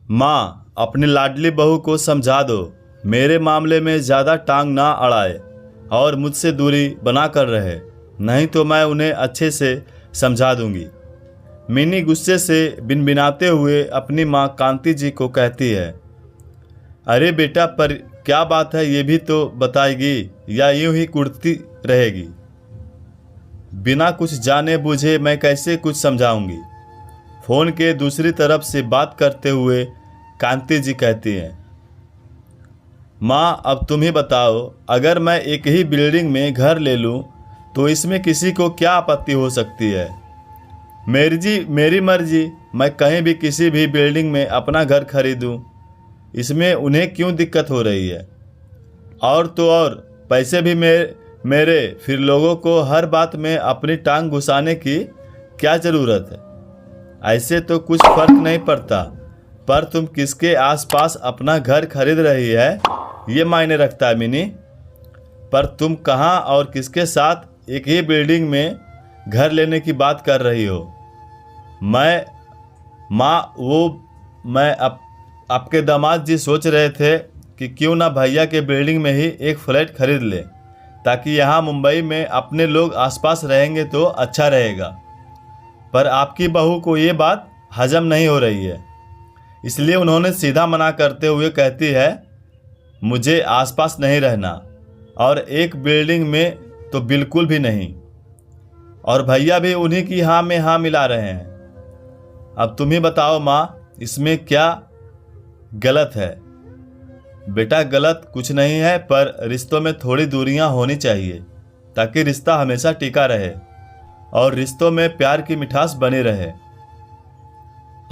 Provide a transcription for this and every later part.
माँ, अपनी लाडली बहू को समझा दो, मेरे मामले में ज़्यादा टांग ना अड़ाए और मुझसे दूरी बना कर रहे, नहीं तो मैं उन्हें अच्छे से समझा दूंगी। मिनी गुस्से से बिनबिनाते हुए अपनी माँ कांति जी को कहती है। अरे बेटा, पर क्या बात है ये भी तो बताएगी, या यूं ही कुड़ती रहेगी? बिना कुछ जाने बूझे मैं कैसे कुछ समझाऊंगी? फोन के दूसरी तरफ से बात करते हुए कांति जी कहती हैं। माँ, अब तुम ही बताओ, अगर मैं एक ही बिल्डिंग में घर ले लूँ तो इसमें किसी को क्या आपत्ति हो सकती है? मेरी मर्जी, मैं कहीं भी किसी भी बिल्डिंग में अपना घर खरीदूँ, इसमें उन्हें क्यों दिक्कत हो रही है? और तो और पैसे भी मेरे, फिर लोगों को हर बात में अपनी टांग घुसाने की क्या ज़रूरत है? ऐसे तो कुछ फर्क नहीं पड़ता, पर तुम किसके आसपास अपना घर खरीद रही है ये मायने रखता है मिनी। पर तुम कहाँ और किसके साथ एक ही बिल्डिंग में घर लेने की बात कर रही हो? मैं आपके दामाद जी सोच रहे थे कि क्यों ना भैया के बिल्डिंग में ही एक फ्लैट खरीद ले, ताकि यहाँ मुंबई में अपने लोग आसपास रहेंगे तो अच्छा रहेगा। पर आपकी बहू को ये बात हजम नहीं हो रही है, इसलिए उन्होंने सीधा मना करते हुए कहती है, मुझे आसपास नहीं रहना, और एक बिल्डिंग में तो बिल्कुल भी नहीं। और भैया भी उन्हीं की हाँ में हाँ मिला रहे हैं। अब तुम ही बताओ माँ, इसमें क्या गलत है? बेटा, गलत कुछ नहीं है, पर रिश्तों में थोड़ी दूरियां होनी चाहिए ताकि रिश्ता हमेशा टिका रहे और रिश्तों में प्यार की मिठास बनी रहे।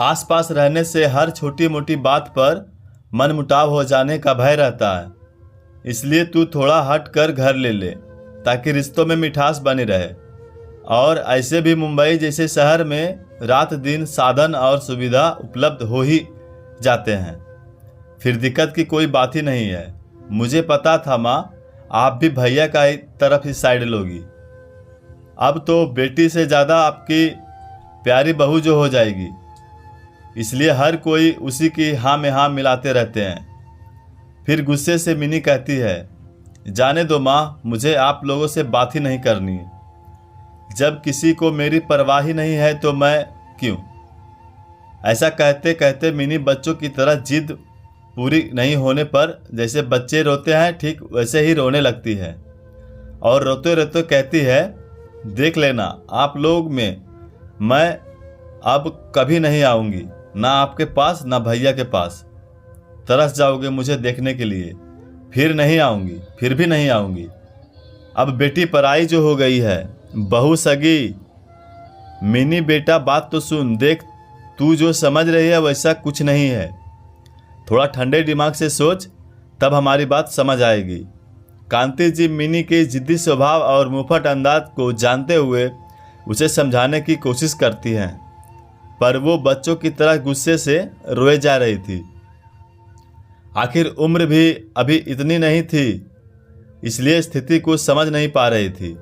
आसपास रहने से हर छोटी मोटी बात पर मनमुटाव हो जाने का भय रहता है, इसलिए तू थोड़ा हट कर घर ले ले ताकि रिश्तों में मिठास बनी रहे। और ऐसे भी मुंबई जैसे शहर में रात दिन साधन और सुविधा उपलब्ध हो ही जाते हैं, फिर दिक्कत की कोई बात ही नहीं है। मुझे पता था माँ, आप भी भैया का ही तरफ ही साइड लोगी। अब तो बेटी से ज़्यादा आपकी प्यारी बहू जो हो जाएगी, इसलिए हर कोई उसी की हाँ में हाँ मिलाते रहते हैं। फिर गुस्से से मिनी कहती है, जाने दो माँ, मुझे आप लोगों से बात ही नहीं करनी। जब किसी को मेरी परवाह ही नहीं है तो मैं क्यों? ऐसा कहते कहते मिनी बच्चों की तरह जिद पूरी नहीं होने पर जैसे बच्चे रोते हैं ठीक वैसे ही रोने लगती है, और रोते रोते कहती है, देख लेना आप लोग में मैं अब कभी नहीं आऊँगी, ना आपके पास ना भैया के पास। तरस जाओगे मुझे देखने के लिए, फिर नहीं आऊँगी, फिर भी नहीं आऊँगी। अब बेटी पराई जो हो गई है, बहू सगी। मिनी बेटा, बात तो सुन, देख तू जो समझ रही है वैसा कुछ नहीं है। थोड़ा ठंडे दिमाग से सोच, तब हमारी बात समझ आएगी। कांति जी मिनी के जिद्दी स्वभाव और मुंहफट अंदाज को जानते हुए उसे समझाने की कोशिश करती हैं, पर वो बच्चों की तरह गुस्से से रोए जा रही थी। आखिर उम्र भी अभी इतनी नहीं थी, इसलिए स्थिति को समझ नहीं पा रही थी,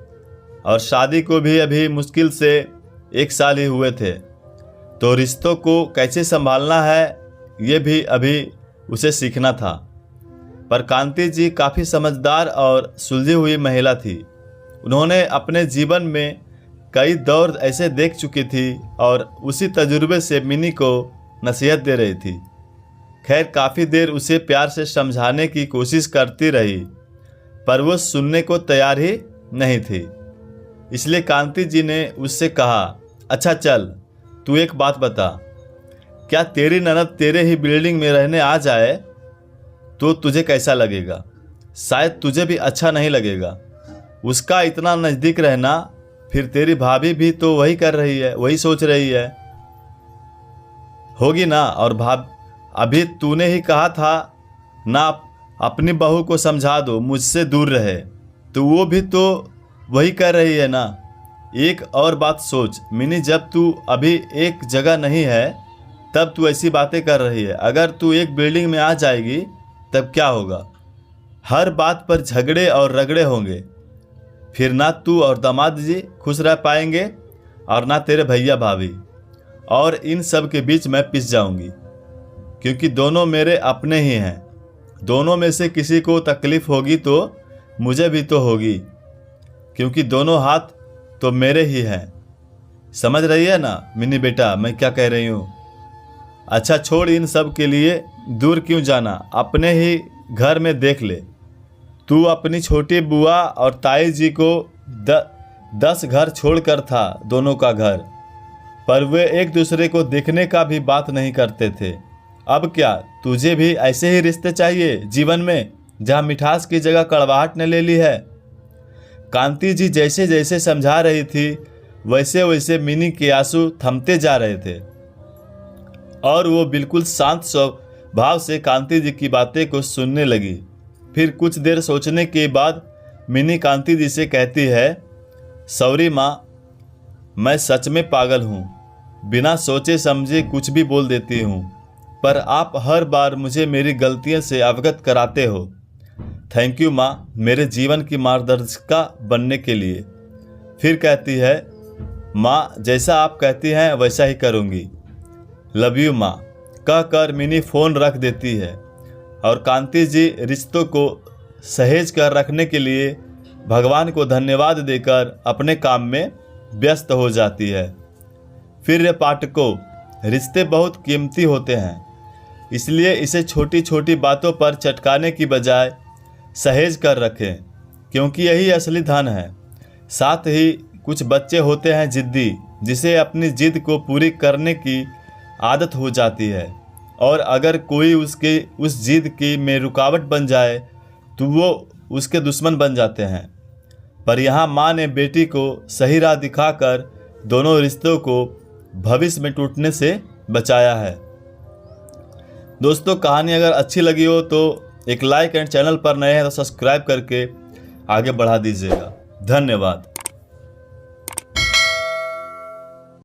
और शादी को भी अभी मुश्किल से 1 साल ही हुए थे, तो रिश्तों को कैसे संभालना है ये भी अभी उसे सीखना था। पर कांति जी काफ़ी समझदार और सुलझी हुई महिला थी। उन्होंने अपने जीवन में कई दौर ऐसे देख चुकी थी और उसी तजुर्बे से मिनी को नसीहत दे रही थी। खैर, काफ़ी देर उसे प्यार से समझाने की कोशिश करती रही, पर वो सुनने को तैयार ही नहीं थी। इसलिए कांति जी ने उससे कहा, अच्छा चल, तू एक बात बता, क्या तेरी ननद तेरे ही बिल्डिंग में रहने आ जाए तो तुझे कैसा लगेगा? शायद तुझे भी अच्छा नहीं लगेगा। उसका इतना नज़दीक रहना, फिर तेरी भाभी भी तो वही कर रही है, वही सोच रही है होगी ना। और अभी तूने ही कहा था ना, अपनी बहू को समझा दो मुझसे दूर रहे, तो वो भी तो वही कर रही है ना। एक और बात सोच मिनी, जब तू अभी एक जगह नहीं है तब तू ऐसी बातें कर रही है, अगर तू एक बिल्डिंग में आ जाएगी तब क्या होगा? हर बात पर झगड़े और रगड़े होंगे, फिर ना तू और दामाद जी खुश रह पाएंगे और ना तेरे भैया भाभी, और इन सब के बीच मैं पिस जाऊंगी। क्योंकि दोनों मेरे अपने ही हैं। दोनों में से किसी को तकलीफ होगी तो मुझे भी तो होगी, क्योंकि दोनों हाथ तो मेरे ही हैं। समझ रही है ना मिनी बेटा मैं क्या कह रही हूँ? अच्छा छोड़, इन सब के लिए दूर क्यों जाना, अपने ही घर में देख ले। तू अपनी छोटी बुआ और ताई जी को 10 घर छोड़कर था, दोनों का घर, पर वे एक दूसरे को देखने का भी बात नहीं करते थे। अब क्या तुझे भी ऐसे ही रिश्ते चाहिए जीवन में, जहाँ मिठास की जगह कड़वाहट ने ले ली है? कांति जी जैसे जैसे समझा रही थी वैसे वैसे मिनी के आंसू थमते जा रहे थे और वो बिल्कुल शांत स्वभाव से कांति जी की बातें को सुनने लगी। फिर कुछ देर सोचने के बाद मिनी कांति जी से कहती है, सॉरी माँ, मैं सच में पागल हूँ, बिना सोचे समझे कुछ भी बोल देती हूँ, पर आप हर बार मुझे मेरी गलतियों से अवगत कराते हो। थैंक यू माँ, मेरे जीवन की मार्गदर्शिका बनने के लिए। फिर कहती है, माँ जैसा आप कहती हैं वैसा ही करूँगी, लव यू माँ, कहकर मिनी फ़ोन रख देती है और कांति जी रिश्तों को सहेज कर रखने के लिए भगवान को धन्यवाद देकर अपने काम में व्यस्त हो जाती है। फिर पाठकों, रिश्ते बहुत कीमती होते हैं, इसलिए इसे छोटी छोटी बातों पर चटकाने की बजाय सहेज कर रखें, क्योंकि यही असली धन है। साथ ही कुछ बच्चे होते हैं जिद्दी, जिसे अपनी जिद को पूरी करने की आदत हो जाती है, और अगर कोई उसके उस जिद की में रुकावट बन जाए तो वो उसके दुश्मन बन जाते हैं। पर यहाँ माँ ने बेटी को सही राह दिखाकर दोनों रिश्तों को भविष्य में टूटने से बचाया है। दोस्तों कहानी अगर अच्छी लगी हो तो एक लाइक एंड चैनल पर नए हैं तो सब्सक्राइब करके आगे बढ़ा दीजिएगा। धन्यवाद।